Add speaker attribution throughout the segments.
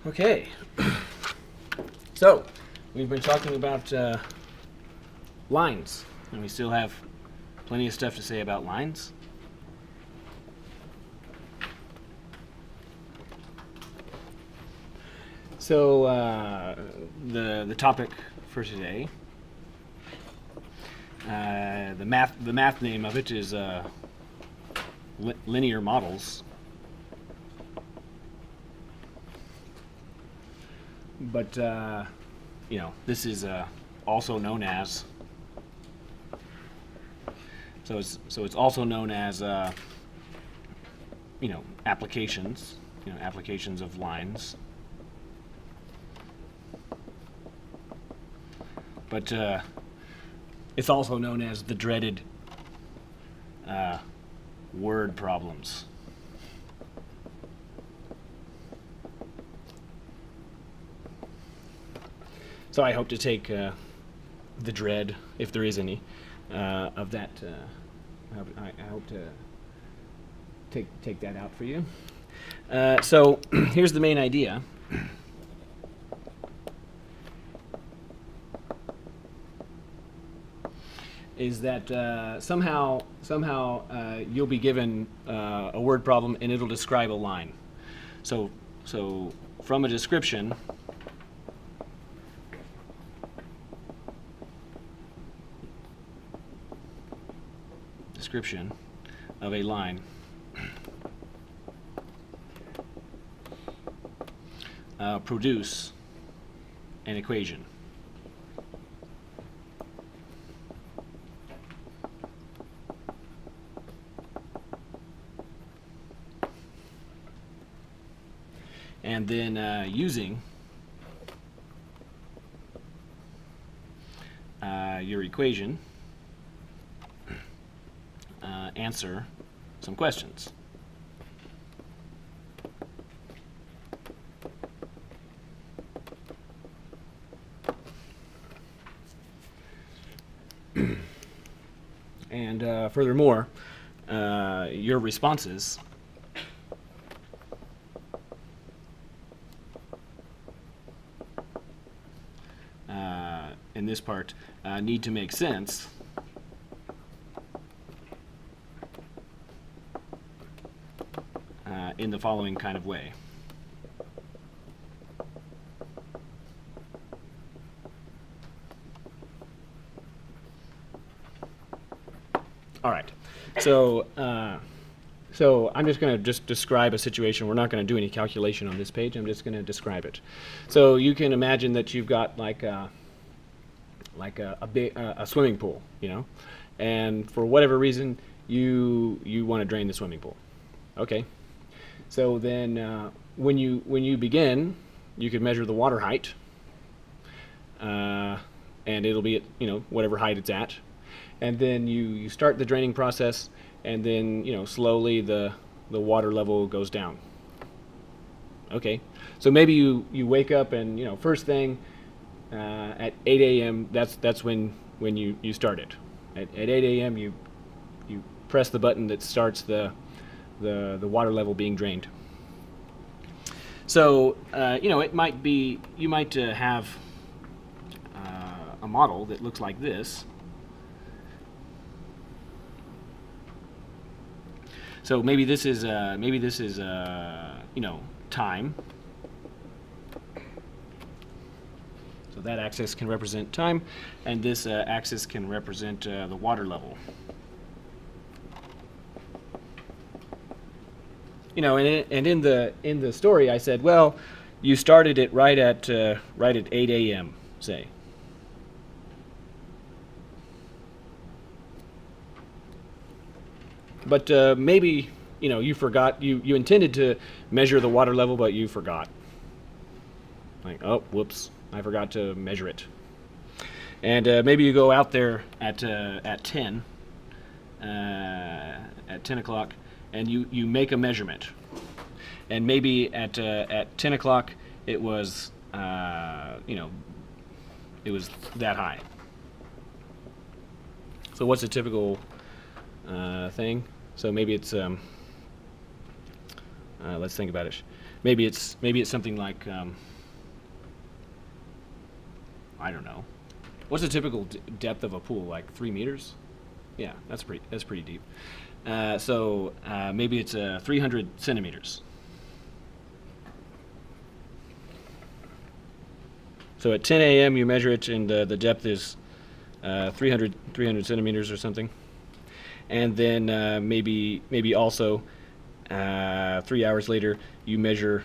Speaker 1: Okay, so we've been talking about lines, and we still have plenty of stuff to say about lines. So the topic for today, the math name of it is linear models. But this is also known as. So it's also known as applications. Applications of lines. But it's also known as the dreaded word problems. So I hope to take the dread, if there is any, of that. I hope to take that out for you. So here's the main idea. Is that somehow you'll be given a word problem and it'll describe a line. So from a description. Description of a line. Produce an equation. And then using your equation, answer some questions. And furthermore, your responses in this part need to make sense in the following kind of way. All right. So I'm just going to describe a situation. We're not going to do any calculation on this page. I'm just going to describe it. So you can imagine that you've got like a swimming pool, and for whatever reason you want to drain the swimming pool. Okay. So then when you begin, you can measure the water height, and it'll be at whatever height it's at. And then you start the draining process, and then slowly the water level goes down. Okay, so maybe you wake up and first thing at 8 a.m. that's when you start it. At 8 a.m. you press the button that starts the water level being drained. So it might be you might have a model that looks like this. So maybe this is time. So that axis can represent time, and this axis can represent the water level. And in the story I said, well, you started it right at 8 a.m. say. But maybe you forgot. You intended to measure the water level, but you forgot. Like, oh, whoops, I forgot to measure it. And maybe you go out there at 10 o'clock, and you make a measurement. And maybe at 10 o'clock it was it was that high. So what's a typical thing? So maybe it's let's think about it. Maybe it's something like I don't know. What's the typical depth of a pool? Like 3 meters? Yeah, that's pretty deep. So maybe it's 300 centimeters. So at 10 a.m. you measure it, and the depth is 300 centimeters or something. And then maybe also 3 hours later you measure,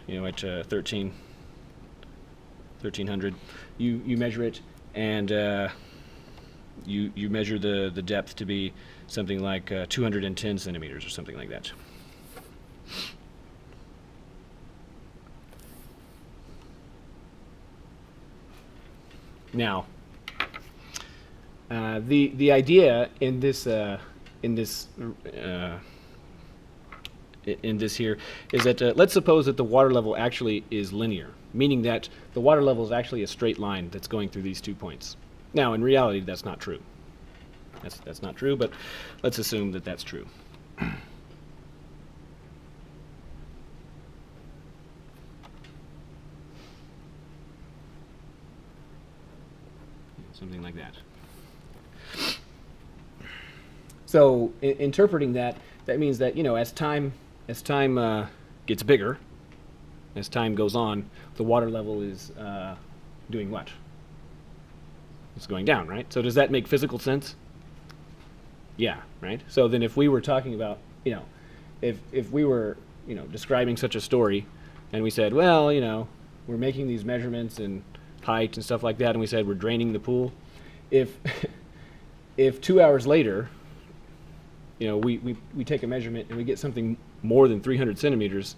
Speaker 1: at 1300, you measure it, and you measure the depth to be something like 210 centimeters or something like that. Now, the idea in this here is that let's suppose that the water level actually is linear, meaning that the water level is actually a straight line that's going through these 2 points. Now, in reality, that's not true. That's not true, but let's assume that that's true. Something like that. So, interpreting that means that as time gets bigger, as time goes on, the water level is doing what? It's going down, right? So does that make physical sense? Yeah, right? So then if we were talking about, if we were, describing such a story, and we said, well, we're making these measurements and height and stuff like that, and we said we're draining the pool, if 2 hours later, we take a measurement and we get something more than 300 centimeters,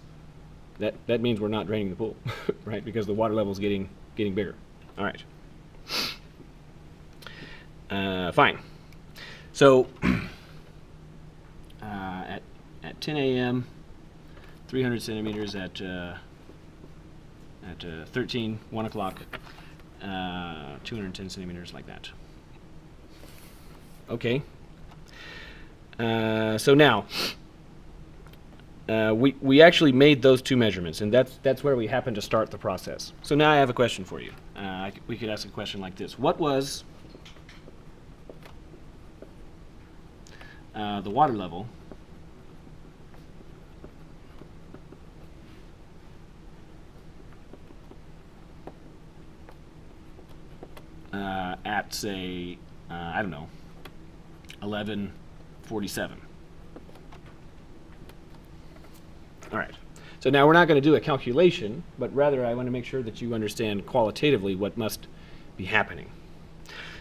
Speaker 1: that means we're not draining the pool, right? Because the water level is getting bigger. All right. Fine. So at 10 a.m., 300 centimeters at 1 o'clock, 210 centimeters, like that. Okay. So now we actually made those 2 measurements, and that's where we happen to start the process. So now I have a question for you. We could ask a question like this: what was the water level at, say, I don't know, 11:47? All right. So now we're not going to do a calculation, but rather I want to make sure that you understand qualitatively what must be happening.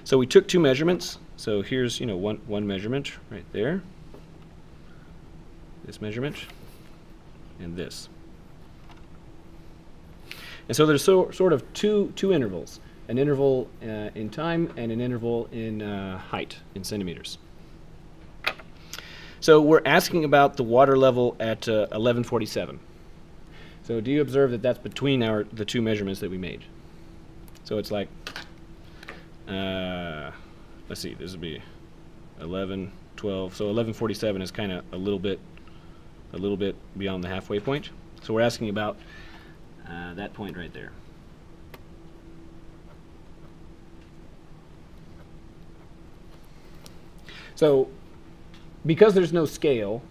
Speaker 1: So we took 2 measurements. So here's, one measurement right there, this measurement, and this. And so there's sort of two intervals, an interval in time and an interval in height, in centimeters. So we're asking about the water level at 11:47. So do you observe that that's between the 2 measurements that we made? So it's like, let's see, this would be 11, 12. So 11:47 is kind of a little bit beyond the halfway point. So we're asking about that point right there. So because there's no scale,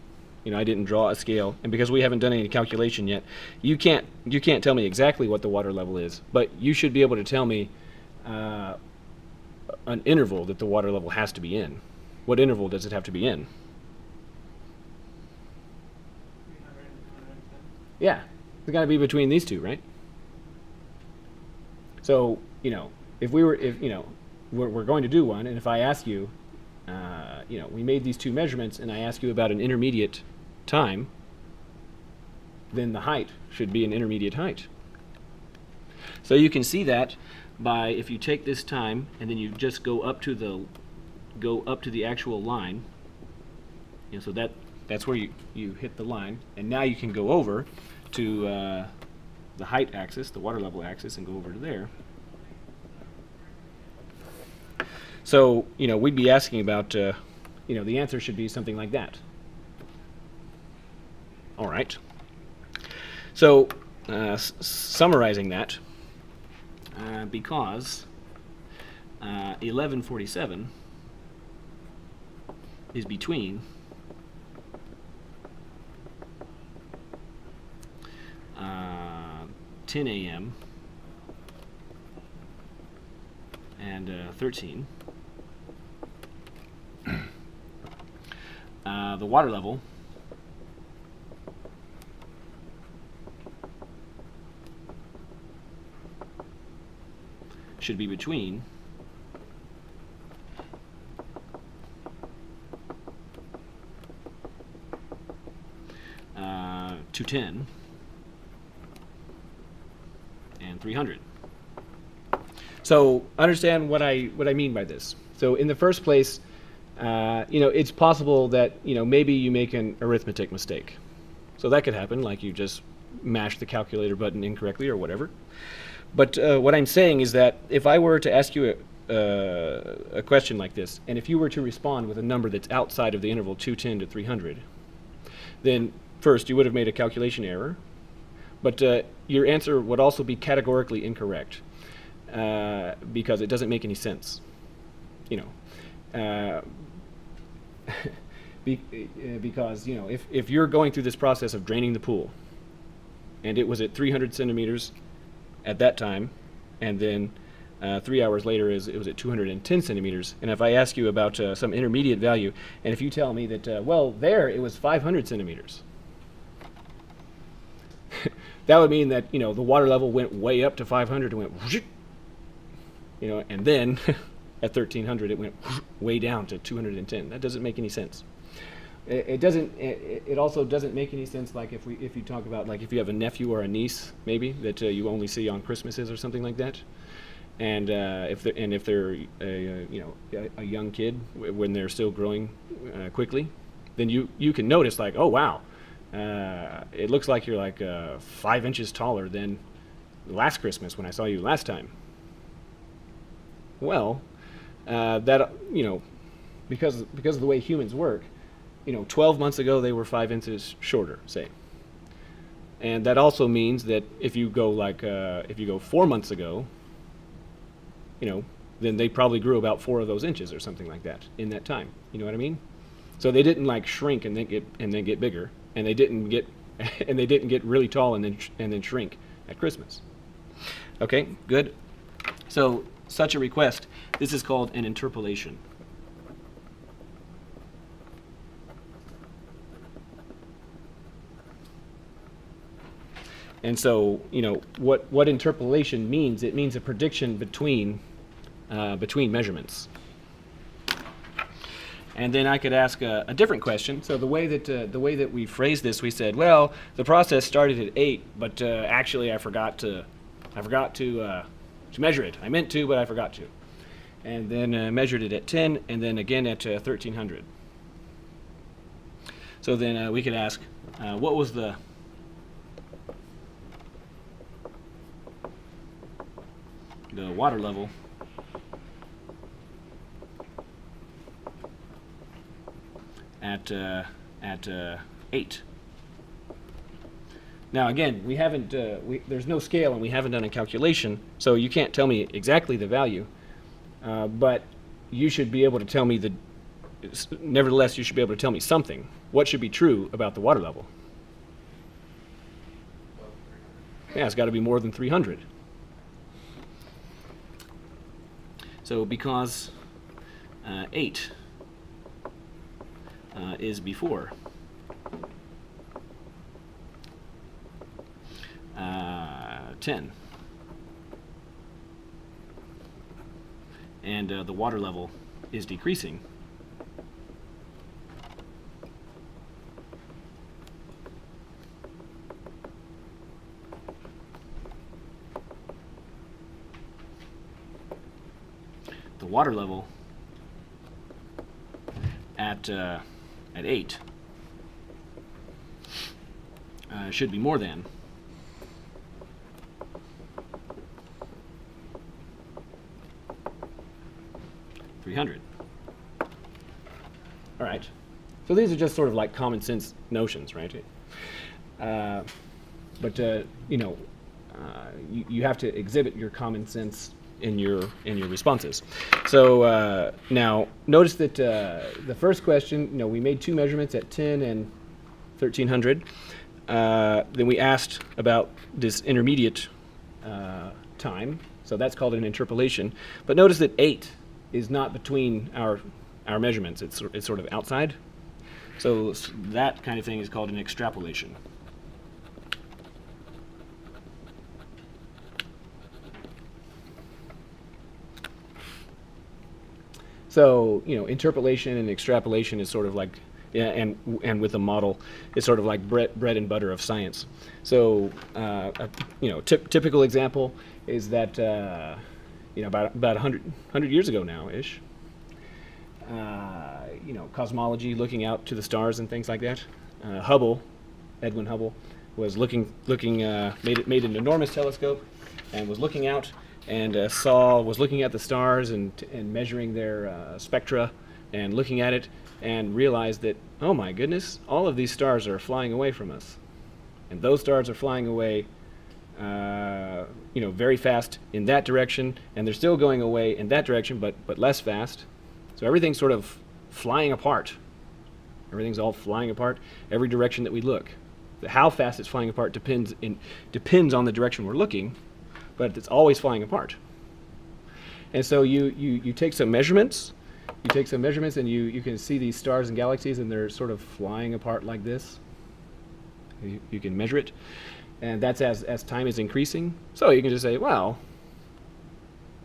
Speaker 1: I didn't draw a scale, and because we haven't done any calculation yet, you can't tell me exactly what the water level is, but you should be able to tell me an interval that the water level has to be in. What interval does it have to be in? Yeah, it's got to be between these 2, right? So, if we're going to do one, and if I ask you, we made these 2 measurements, and I ask you about an intermediate time, then the height should be an intermediate height. So you can see that by, if you take this time and then you just go up to the actual line, so that's where you hit the line, and now you can go over to the height axis, the water level axis, and go over to there. So, we'd be asking about, the answer should be something like that. All right. So, summarizing that, because 11:47 is between 10 a.m. and 13, the water level should be between 210 and 300. So understand what I mean by this. So in the first place, it's possible that maybe you make an arithmetic mistake. So that could happen, like you just mashed the calculator button incorrectly or whatever. But what I'm saying is that if I were to ask you a question like this, and if you were to respond with a number that's outside of the interval 210 to 300, then first you would have made a calculation error, but your answer would also be categorically incorrect because it doesn't make any sense. Because if you're going through this process of draining the pool, and it was at 300 centimeters at that time, and then 3 hours later it was at 210 centimeters, and if I ask you about some intermediate value, and if you tell me that, well, there it was 500 centimeters, that would mean that the water level went way up to 500 and went, and then at 1300 it went way down to 210. That doesn't make any sense. It also doesn't make any sense, like if you talk about, like, if you have a nephew or a niece maybe that you only see on Christmases or something like that, and if they're a young kid when they're still growing quickly, then you can notice, like, oh wow, it looks like you're like 5 inches taller than last Christmas when I saw you last time. Well, that because of the way humans work, 12 months ago they were 5 inches shorter, say. And that also means that if you go 4 months ago, then they probably grew about 4 of those inches or something like that in that time. You know what I mean? So they didn't like shrink and then get bigger, and they didn't get really tall and then shrink at Christmas. Okay, good. So such a request, this is called an interpolation. And so, what interpolation means, it means a prediction between measurements. And then I could ask a different question. So the way that we phrased this, we said, well, the process started at 8, but actually I forgot to measure it. I meant to, but I forgot to. And then measured it at 10, and then again at 1300. So then we could ask, what was the water level at 8. Now again, we haven't there's no scale and we haven't done a calculation, so you can't tell me exactly the value, but you should be able to tell me nevertheless you should be able to tell me something. What should be true about the water level? Yeah, it's got to be more than 300. So because 8 is before 10, and the water level is decreasing, the water level at 8 should be more than 300. All right. So these are just sort of like common sense notions, right? But you have to exhibit your common sense in your responses. So now notice that the first question, we made two measurements at 10 and 1300. Then we asked about this intermediate time, so that's called an interpolation. But notice that 8 is not between our measurements; it's sort of outside. So that kind of thing is called an extrapolation. So interpolation and extrapolation is sort of like, and with a model, it's sort of like bread and butter of science. So typical example is that about 100 years ago now ish. Cosmology, looking out to the stars and things like that. Edwin Hubble, was looking made an enormous telescope, and was looking out and was looking at the stars and measuring their spectra and looking at it, and realized that, oh my goodness, all of these stars are flying away from us, and those stars are flying away very fast in that direction, and they're still going away in that direction, but less fast. So everything's sort of flying apart. Everything's all flying apart every direction that we look. How fast it's flying apart depends on the direction we're looking, but it's always flying apart. And so you take some measurements. You take some measurements, and you can see these stars and galaxies, and they're sort of flying apart like this. You can measure it, and that's as time is increasing. So you can just say, well,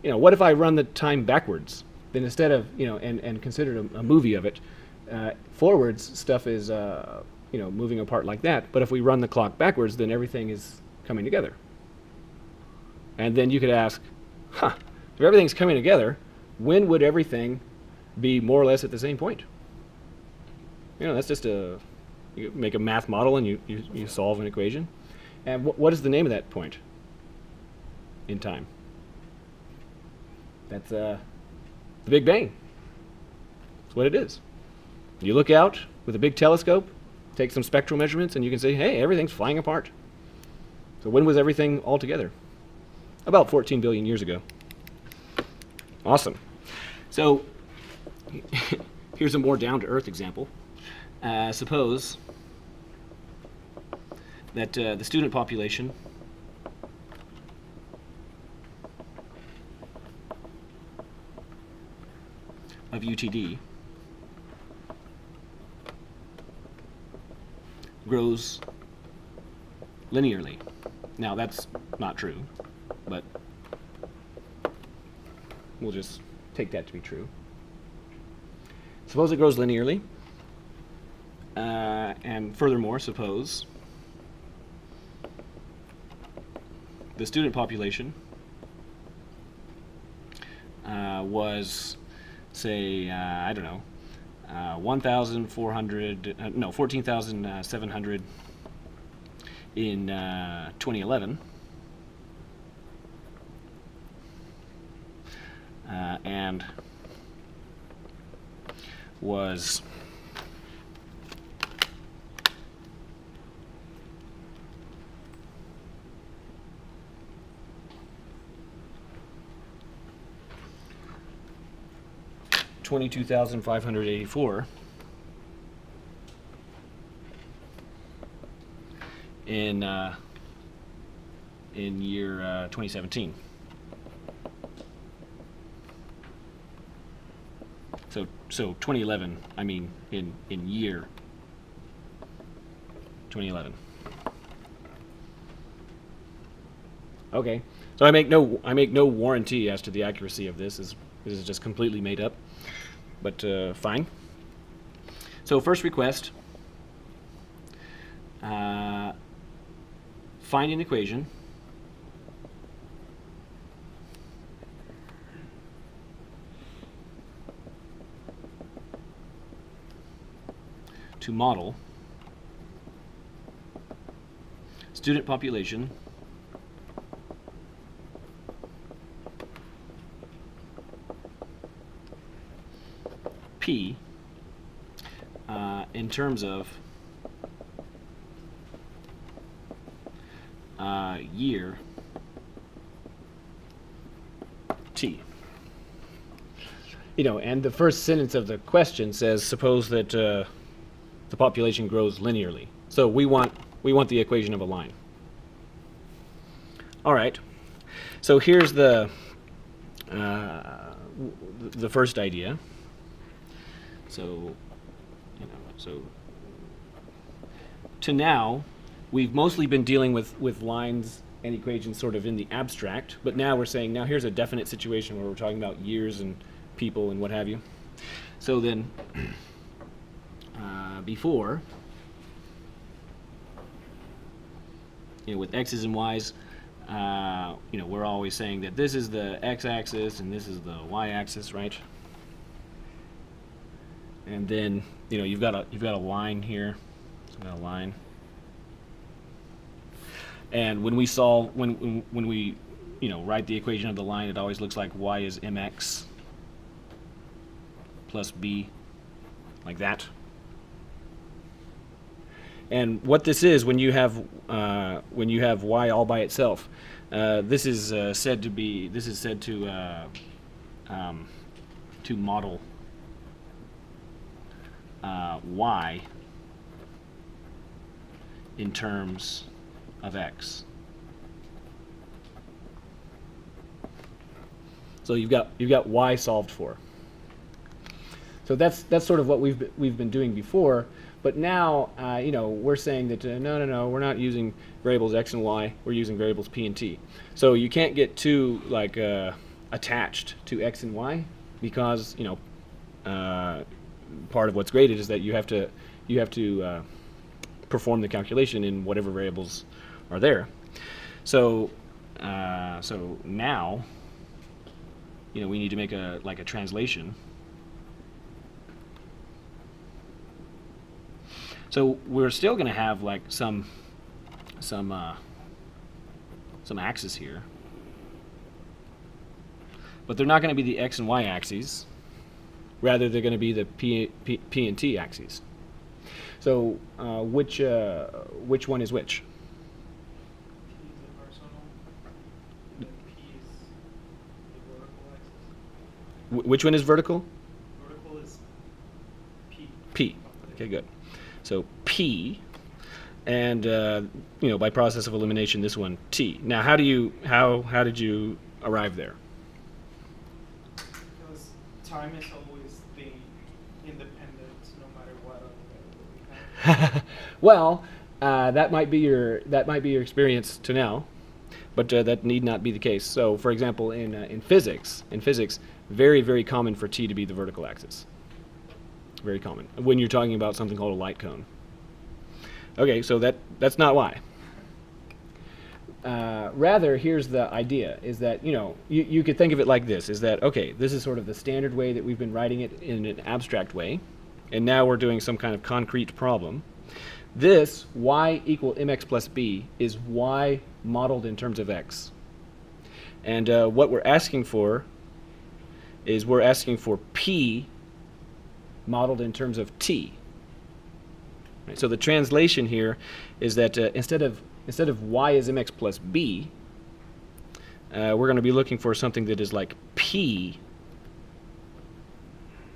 Speaker 1: what if I run the time backwards? Then instead of, and consider a movie of it, forwards stuff is, moving apart like that. But if we run the clock backwards, then everything is coming together. And then you could ask, if everything's coming together, when would everything be more or less at the same point? That's just you make a math model and you solve an equation. And what is the name of that point in time? That's the Big Bang. That's what it is. You look out with a big telescope, take some spectral measurements, and you can say, hey, everything's flying apart. So when was everything all together? About 14 billion years ago. Awesome. So here's a more down-to-earth example. Suppose that the student population of UTD grows linearly. Now that's not true, but we'll just take that to be true. Suppose it grows linearly, and furthermore, suppose the student population was, say, I don't know, 14,700 in 2011, and was 22,584 in year 2017. So 2011. I mean, in year 2011. Okay. So I make no warranty as to the accuracy of this. This is just completely made up. But fine. So first request, find an equation to model student population P in terms of year t. And the first sentence of the question says, suppose that the population grows linearly. So we want the equation of a line. All right. So here's the first idea. So to now, we've mostly been dealing with lines and equations sort of in the abstract, but now we're saying, now here's a definite situation where we're talking about years and people and what have you. So then, before, with x's and y's, we're always saying that this is the x-axis and this is the y-axis, right? And then, you've got a line here. So we've got a line. And when we solve, when we, write the equation of the line, it always looks like y is mx plus b, like that. And what this is, when you have y all by itself, this is said to model y in terms of x. So you've got y solved for. So that's sort of what we've been doing before. But now, we're saying that no, we're not using variables x and y. We're using variables p and t. So you can't get too attached to x and y, because part of what's graded is that you have to perform the calculation in whatever variables are there. So now, we need to make a translation. So we're still going to have some axes here, but they're not going to be the x and y axes. Rather, they're going to be the p and t axes. So which one is which?
Speaker 2: P is the horizontal, and P is the vertical axis.
Speaker 1: Which one is vertical?
Speaker 2: Vertical is P.
Speaker 1: P. Okay, good. So P, and by process of elimination, this one T. Now, how did you arrive there?
Speaker 2: Because time is always the independent, no matter what other variable we have.
Speaker 1: Well, that might be your experience to now, but that need not be the case. So, for example, in physics, very, very common for T to be the vertical axis. Very common when you're talking about something called a light cone. Okay, so that's not why. Rather, here's the idea: is that you could think of it like this: is that okay? This is sort of the standard way that we've been writing it in an abstract way, and now we're doing some kind of concrete problem. This y equal mx plus b is y modeled in terms of x, and what we're asking for is p modeled in terms of t. Right, so the translation here is that instead of y is mx plus b, we're going to be looking for something that is like p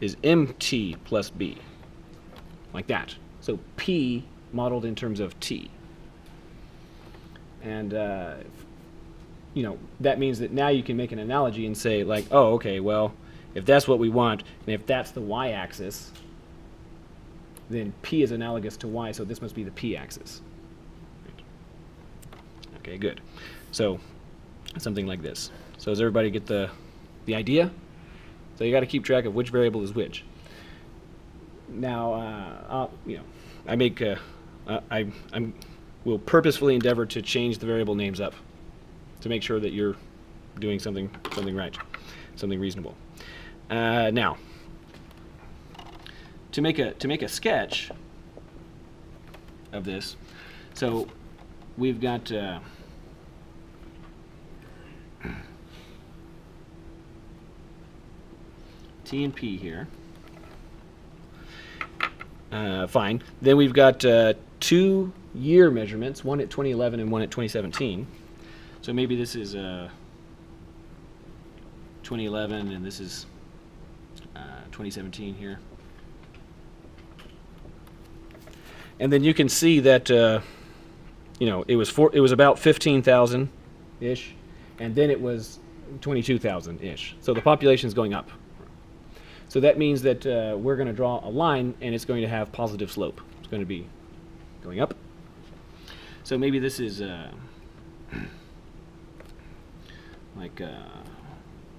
Speaker 1: is mt plus b, like that. So p modeled in terms of t. And that means that now you can make an analogy and say like, oh, okay, well, if that's what we want, and if that's the y-axis, then p is analogous to y, so this must be the p-axis. Okay, good. So something like this. So does everybody get the idea? So you got to keep track of which variable is which. Now, I make I will purposefully endeavor to change the variable names up to make sure that you're doing something right, something reasonable. Now, to make a sketch of this, so we've got T and P here. Fine. Then we've got two year measurements, one at 2011 and one at 2017. So maybe this is 2011 and this is 2017 here. And then you can see that you know, it was about 15,000 ish, and then it was 22,000 ish. So the population is going up. So that means that we're going to draw a line, and it's going to have positive slope. It's going to be going up. So maybe this is like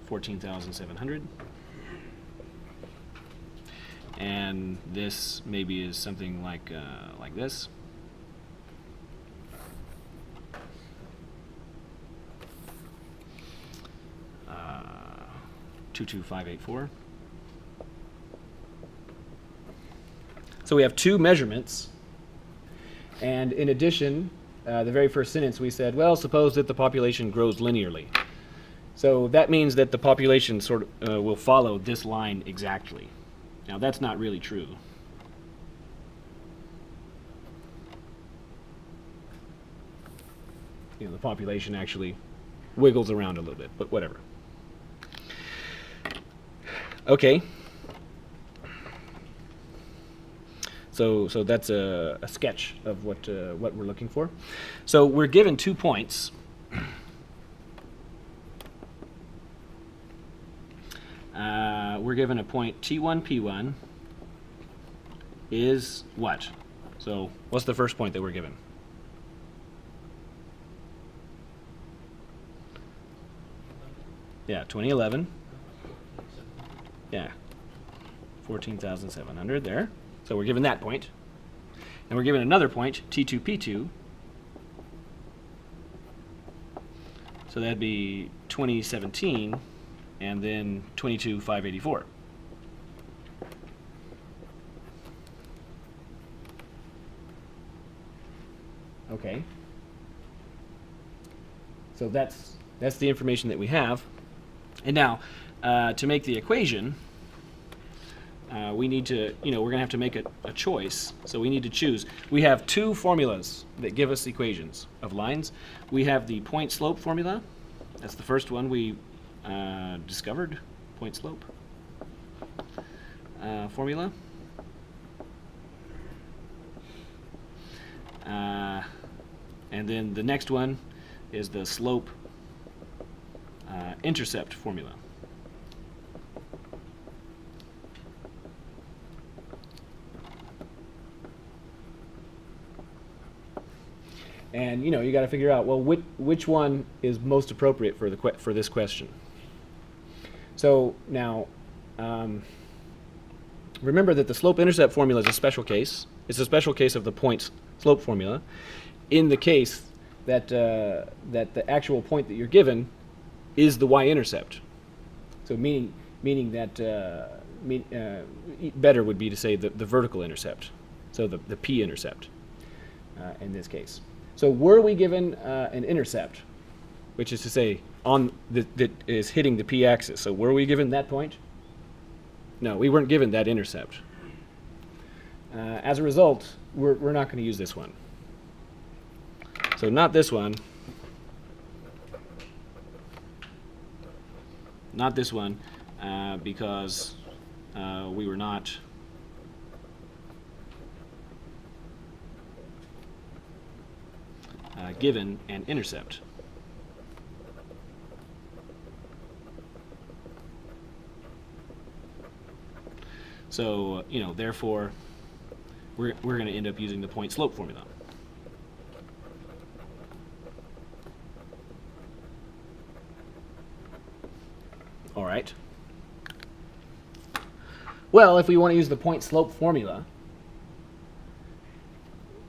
Speaker 1: 14,700. And this maybe is something like this. Uh, 22584. So we have two measurements, and in addition, the very first sentence we said, well, suppose that the population grows linearly. So that means that the population sort of will follow this line exactly. Now that's not really true. You know, the population actually wiggles around a little bit, but whatever. Okay. So that's a sketch of what we're looking for. So we're given 2 points. We're given a point T1, P1 is what? So what's the first point that we're given? Yeah, 2011. Yeah, 14,700 there. So we're given that point. And we're given another point, T2, P2. So that'd be 2017 and then 22,584. Okay. So that's the information that we have. And now, to make the equation, we need to, we're going to have to make a choice. So we need to choose. We have 2 formulas that give us equations of lines. We have the point slope formula. That's the first one we discovered, point slope formula. And then the next one is the slope intercept formula. And you got to figure out, well, which one is most appropriate for this question. So now, remember that the slope-intercept formula is a special case. It's a special case of the point slope formula. In the case that that the actual point that you're given is the y-intercept. So meaning that better would be to say the vertical intercept. So the p-intercept in this case. So were we given an intercept, which is to say that is hitting the p-axis? So were we given that point? No, we weren't given that intercept. As a result, we're not going to use this one. So not this one. Not this one, because we were not given an intercept. So, therefore, we're going to end up using the point slope formula. All right. Well, if we want to use the point slope formula,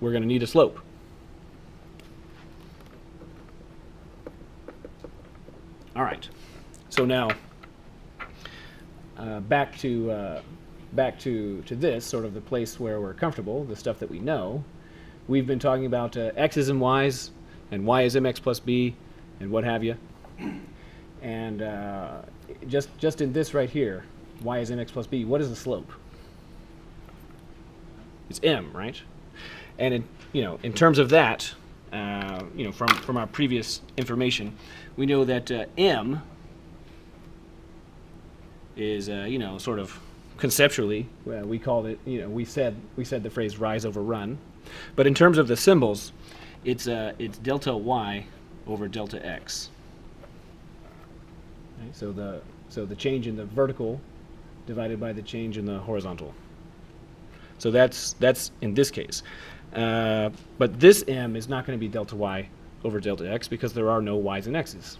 Speaker 1: we're going to need a slope. All right. So now, back to this, sort of the place where we're comfortable, the stuff that we know. We've been talking about x's and y's, and y is mx plus b, and what have you. And just in this right here, y is mx plus b, what is the slope? It's m, right? And in terms of that, from our previous information, we know that m is sort of conceptually, we called it, we said the phrase rise over run, but in terms of the symbols, it's delta y over delta x. Okay, so the change in the vertical divided by the change in the horizontal. So that's in this case. But this m is not going to be delta y over delta x because there are no y's and x's.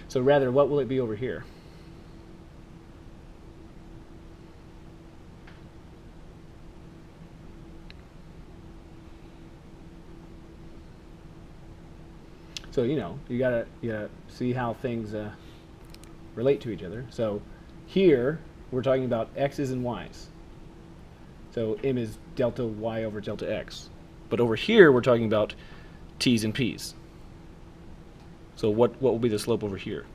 Speaker 1: So rather, what will it be over here? So you gotta see how things relate to each other. So here we're talking about x's and y's. So m is delta y over delta x. But over here we're talking about t's and p's. So what will be the slope over here?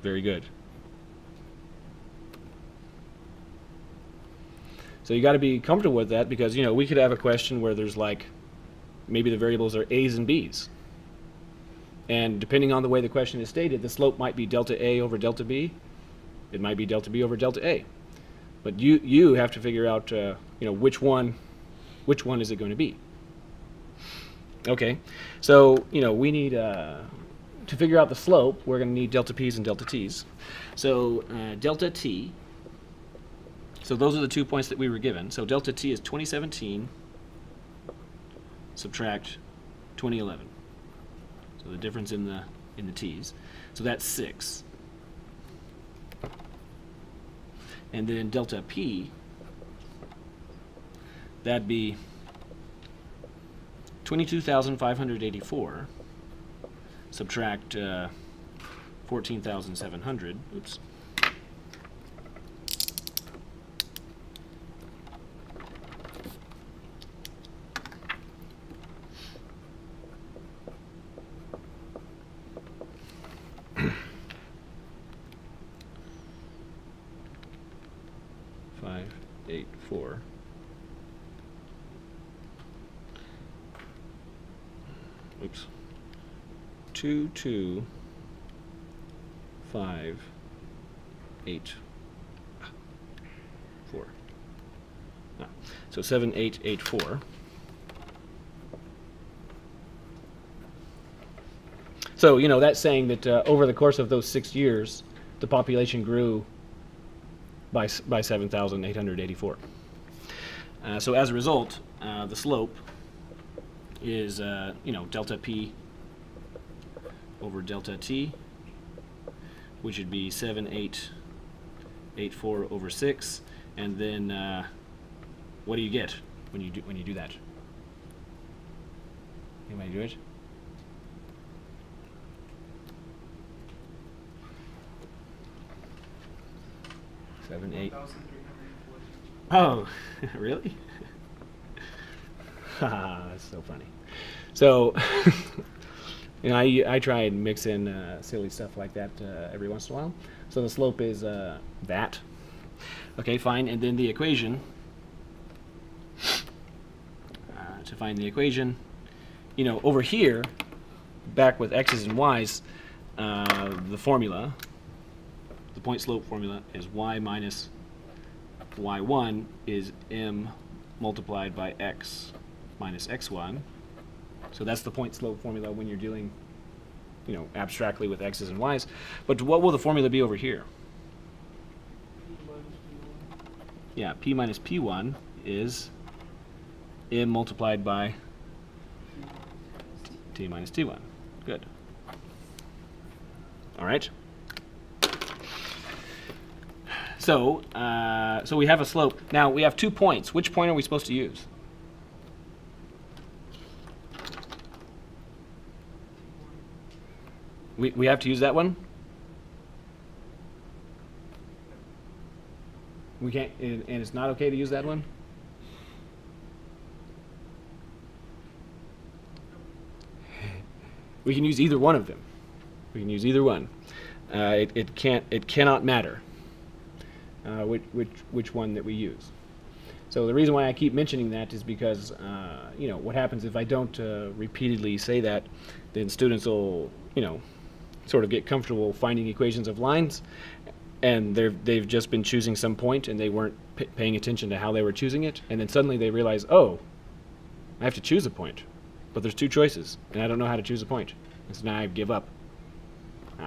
Speaker 1: Very good. So you got to be comfortable with that because we could have a question where there's like maybe the variables are a's and b's. And depending on the way the question is stated, the slope might be delta A over delta B. It might be delta B over delta A. But you have to figure out which one is it going to be. Okay, so we need to figure out the slope. We're going to need delta P's and delta T's. So delta T. So those are the 2 points that we were given. So delta T is 2017 subtract 2011. So the difference in the T's. So that's 6. And then delta P, that'd be 22,584 subtract 14,700. Oops. Oops. 2, 2, 5, 8, 4. Ah, so 7, 8, 8, 4. So that's saying that over the course of those 6 years, the population grew by 7,884. So as a result, the slope is delta P over delta T, which would be 7,884 over 6, and then what do you get when you do that? Anybody do it? Seven, 8. Oh, really? That's so funny. So, I try and mix in silly stuff like that every once in a while. So the slope is that. Okay, fine. And then the equation. To find the equation, over here, back with x's and y's, the formula, the point slope formula is y minus y1 is m multiplied by x minus x1. So that's the point slope formula when you're dealing, abstractly with x's and y's. But what will the formula be over here? Yeah, p minus p1 is m multiplied by t minus t1. Good. All right. So, so we have a slope. Now we have 2 points. Which point are we supposed to use? We have to use that one? We can't, and it's not okay to use that one? We can use either one of them. We can use either one. It cannot matter. which one that we use. So the reason why I keep mentioning that is because what happens if I don't repeatedly say that, then students will sort of get comfortable finding equations of lines, and they've just been choosing some point and they weren't paying attention to how they were choosing it, and then suddenly they realize, oh, I have to choose a point, but there's two choices and I don't know how to choose a point, and so now I give up.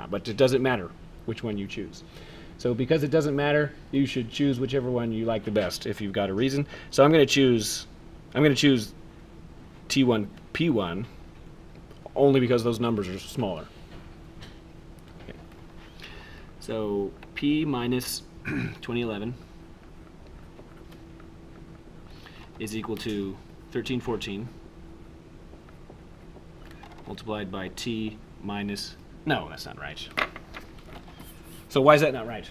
Speaker 1: But it doesn't matter which one you choose. So because it doesn't matter, you should choose whichever one you like the best if you've got a reason. So I'm going to choose T1 P1 only because those numbers are smaller. Okay. So P minus 2011 is equal to 1314 multiplied by T minus, no, that's not right. So why is that not right?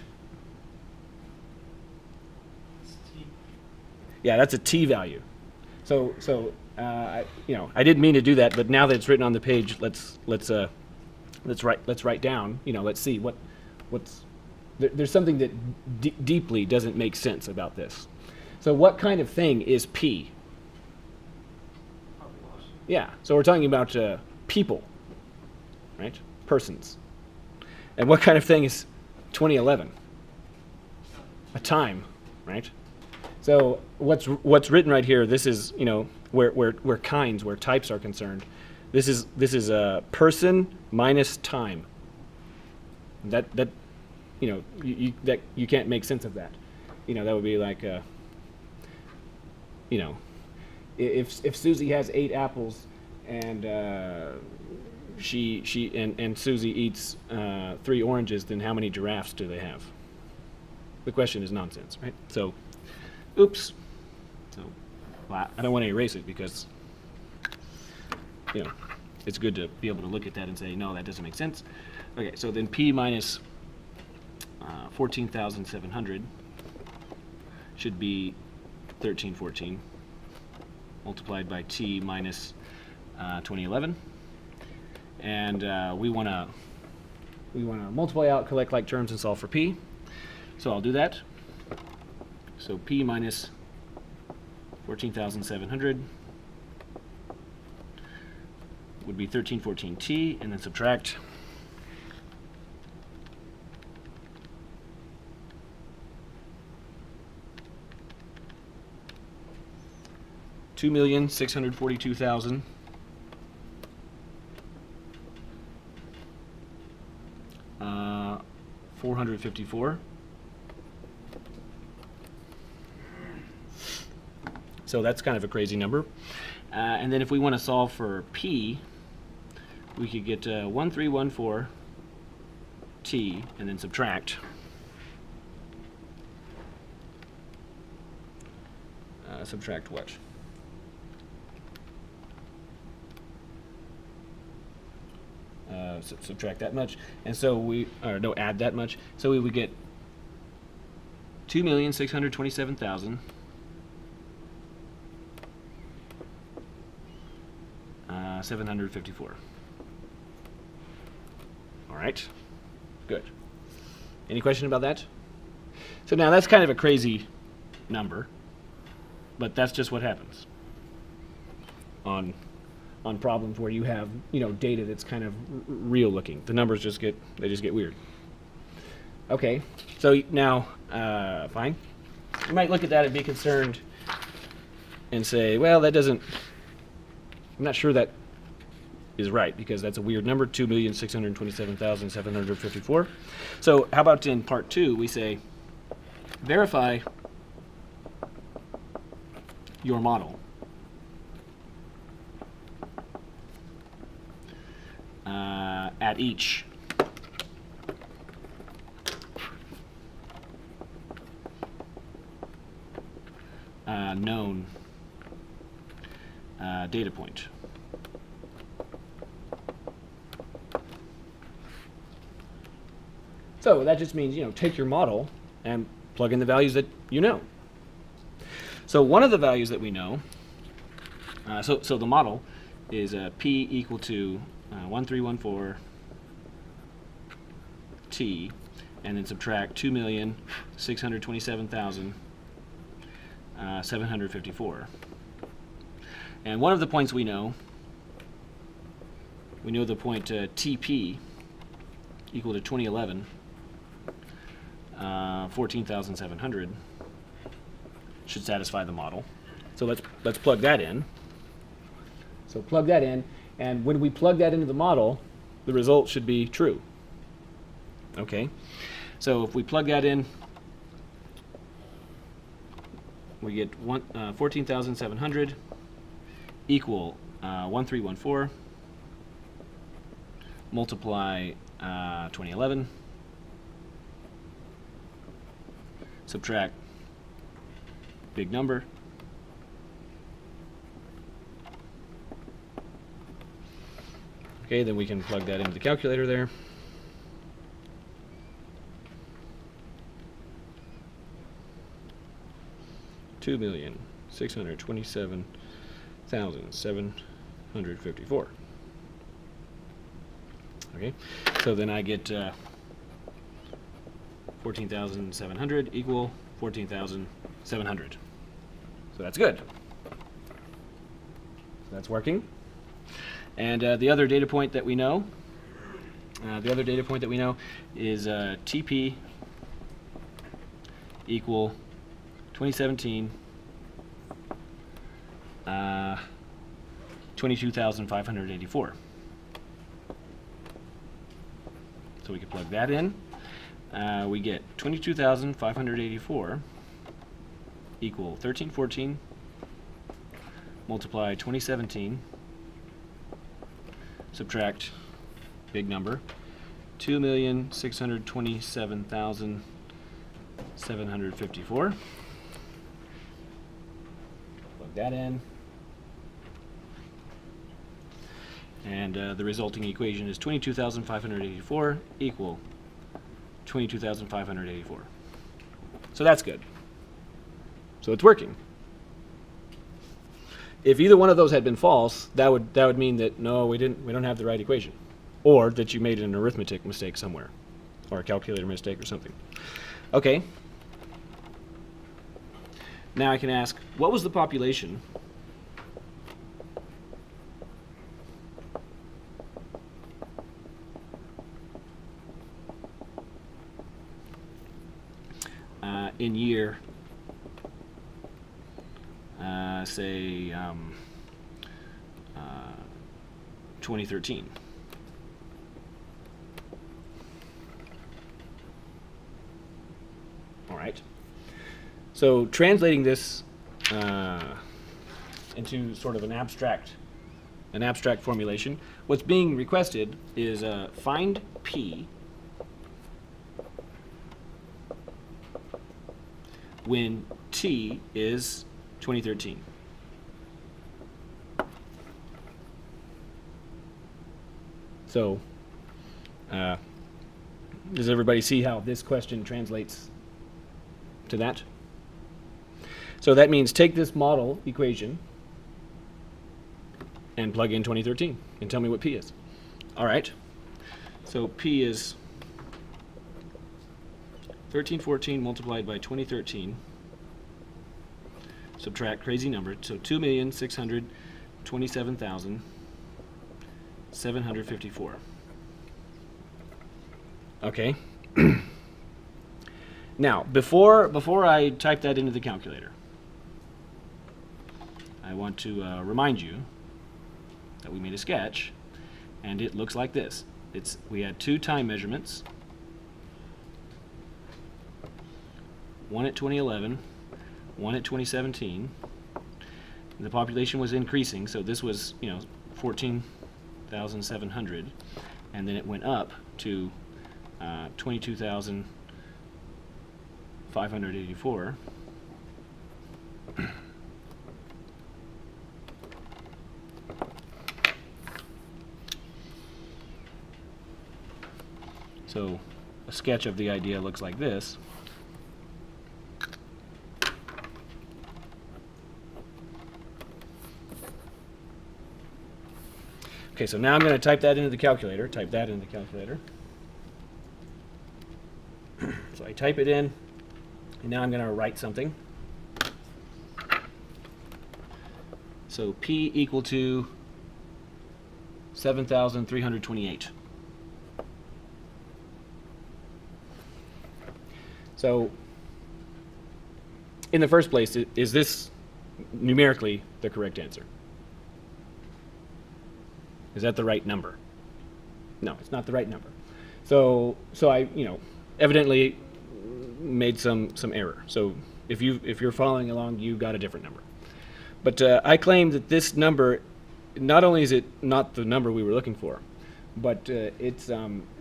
Speaker 2: It's T.
Speaker 1: Yeah, that's a T value. So I didn't mean to do that, but now that it's written on the page, let's write down. Let's see there's something that deeply doesn't make sense about this. So what kind of thing is P?
Speaker 2: Population.
Speaker 1: Yeah. So we're talking about people, right? Persons. And what kind of thing is 2011? A time, right? So what's written right here, this is where kinds, where types are concerned. This is a person minus time. That you can't make sense of that. That would be like if Susie has 8 apples and and Susie eats 3 oranges, then how many giraffes do they have? The question is nonsense, right? So, oops. So, well, I don't want to erase it because it's good to be able to look at that and say, no, that doesn't make sense. Okay, so then P minus 14,700 should be 1314 multiplied by T minus 2011. And we want to multiply out, collect like terms, and solve for P. So I'll do that. So P minus 14,700 would be 1314T, and then subtract 2,642,000 454. So that's kind of a crazy number. And then if we want to solve for P, we could get 1314 T and then subtract subtract what? Subtract that much, and so add that much. So we would get 2,627,000 754. All right, good. Any question about that? So now that's kind of a crazy number, but that's just what happens on problems where you have data that's kind of real looking. The numbers just get weird. Okay, so now fine. You might look at that and be concerned and say, well, that doesn't. I'm not sure that is right because that's a weird number, 2,627,754. So how about in part 2 we say verify your model. At each known data point. So that just means take your model and plug in the values that you know. So one of the values that we know, so the model is P equal to 1314 T and then subtract 2,627,754. And one of the points we know the point TP equal to 2011, 14,700 should satisfy the model. So let's plug that in. So plug that in, and when we plug that into the model, the result should be true. Okay, so if we plug that in, we get 14,700 equal 1314 multiply 2011, subtract big number, okay, then we can plug that into the calculator there. $2,627,754. Okay, so then I get 14,700 equal 14,700. So that's good. So that's working. And the other data point that we know, is TP equal 2017 22,584. So we can plug that in. We get 22,584 equal 1314 multiply 2017, subtract big number 2,627,754. Plug that in. And the resulting equation is 22,584 equal 22,584. So that's good. So it's working. If either one of those had been false, that would mean that no, we don't have the right equation, or that you made an arithmetic mistake somewhere, or a calculator mistake or something. Okay. Now I can ask, what was the population in year, say, 2013? All right. So translating this into sort of an abstract formulation, what's being requested is find P when T is 2013. So, does everybody see how this question translates to that? So that means take this model equation and plug in 2013 and tell me what P is. All right. So P is 1314 multiplied by 2013. Subtract crazy number, so 2,627,754. Okay. Now, before I type that into the calculator, I want to remind you that we made a sketch, and it looks like this. We had two time measurements, one at 2011, one at 2017. The population was increasing, so this was 14,700, and then it went up to 22,584. So a sketch of the idea looks like this. Okay, so now I'm going to type that into the calculator. Type that into the calculator. I type it in, and now I'm going to write something. So P equal to 7,328. So in the first place, is this numerically the correct answer? Is that the right number? No, it's not the right number. So I, evidently made some error. So if you're following along, you got a different number. But I claim that this number, not only is it not the number we were looking for, but it's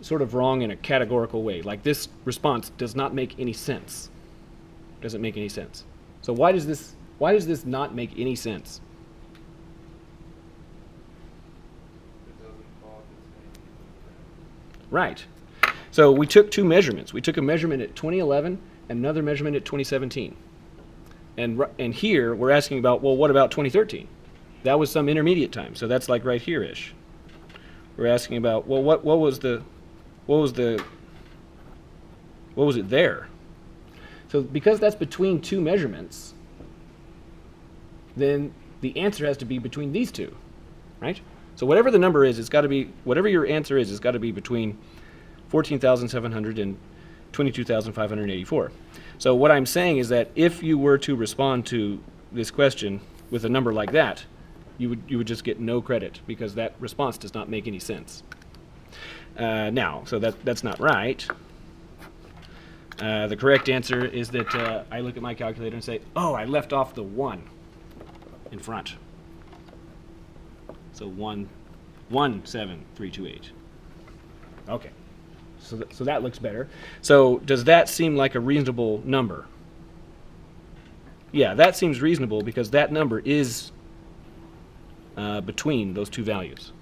Speaker 1: sort of wrong in a categorical way. Like this response does not make any sense. Doesn't make any sense. So why does this not make any sense?
Speaker 2: It doesn't follow the same.
Speaker 1: Right. So we took two measurements. We took a measurement at 2011 and another measurement at 2017. And here we're asking about, well, what about 2013? That was some intermediate time, so that's like right here-ish. We're asking about, well, what was it there? So because that's between two measurements, then the answer has to be between these two, right? So whatever the number is, it's got to be, whatever your answer is, it's got to be between 14,700 and 22,584. So what I'm saying is that if you were to respond to this question with a number like that, you would just get no credit because that response does not make any sense. Now, so that's not right. The correct answer is that I look at my calculator and say, oh, I left off the 1 in front. So 1,7,328. Okay. So that looks better. So does that seem like a reasonable number? Yeah, that seems reasonable because that number is between those two values.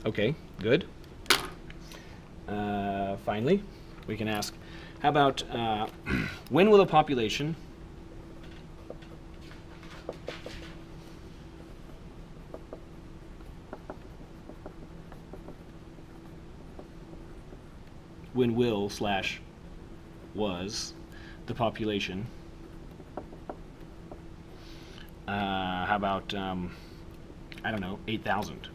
Speaker 1: Okay, good. Finally, we can ask, how about when will a population when will / was the population, how about, I don't know, 8,000?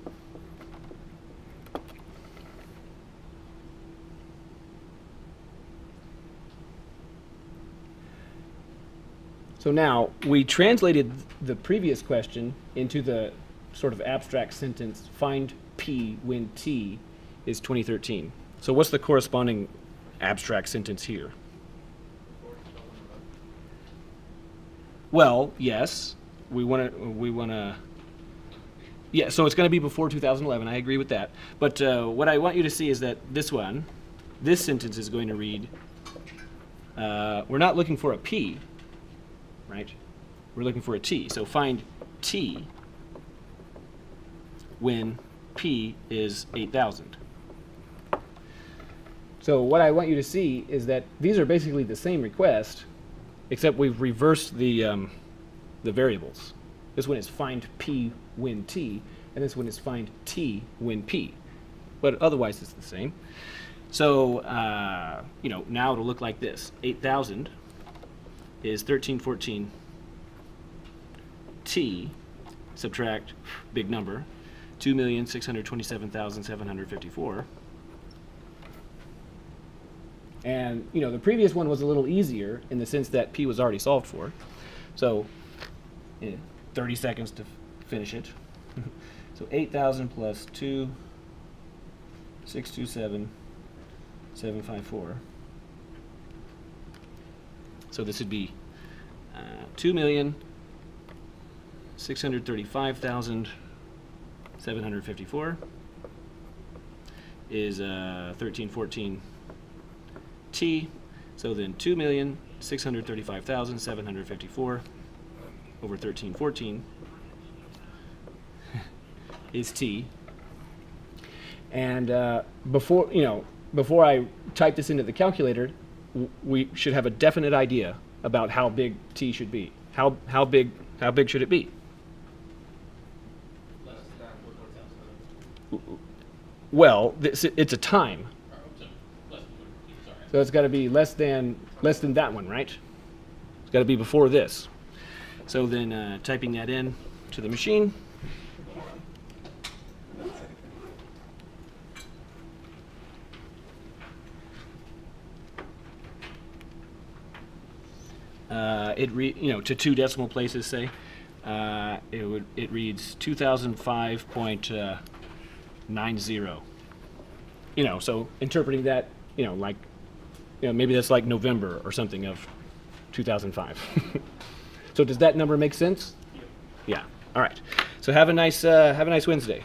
Speaker 1: So now, we translated the previous question into the sort of abstract sentence, find P when T is 2013. So what's the corresponding abstract sentence here? Well, yes, we want to. Yeah, so it's going to be before 2011. I agree with that. But what I want you to see is that this sentence is going to read. We're not looking for a P, right? We're looking for a T. So find T when P is 8,000. So what I want you to see is that these are basically the same request, except we've reversed the variables. This one is find P when T, and this one is find T when P. But otherwise it's the same. So, now it'll look like this. 8,000 is 1314 T, subtract big number, 2,627,754. And the previous one was a little easier in the sense that P was already solved for. So 30 seconds to finish it. So 8,000 plus 2,627,754. So this would be 2,635,754 is 1314 T. So then 2,635,754 over 1314 is T. And before I type this into the calculator, we should have a definite idea about how big T should be. How big should it be?
Speaker 3: Less than 1/40,000.
Speaker 1: Well, it's a time.
Speaker 3: Less than 1/40, sorry.
Speaker 1: So it's got to be less than that one, right? It's got to be before this. So then typing that in to the machine. To 2 decimal places, say, it reads 2005.90. So interpreting that, like, maybe that's like November or something of 2005. So does that number make sense?
Speaker 2: Yep.
Speaker 1: Yeah. All right. So have a nice Wednesday.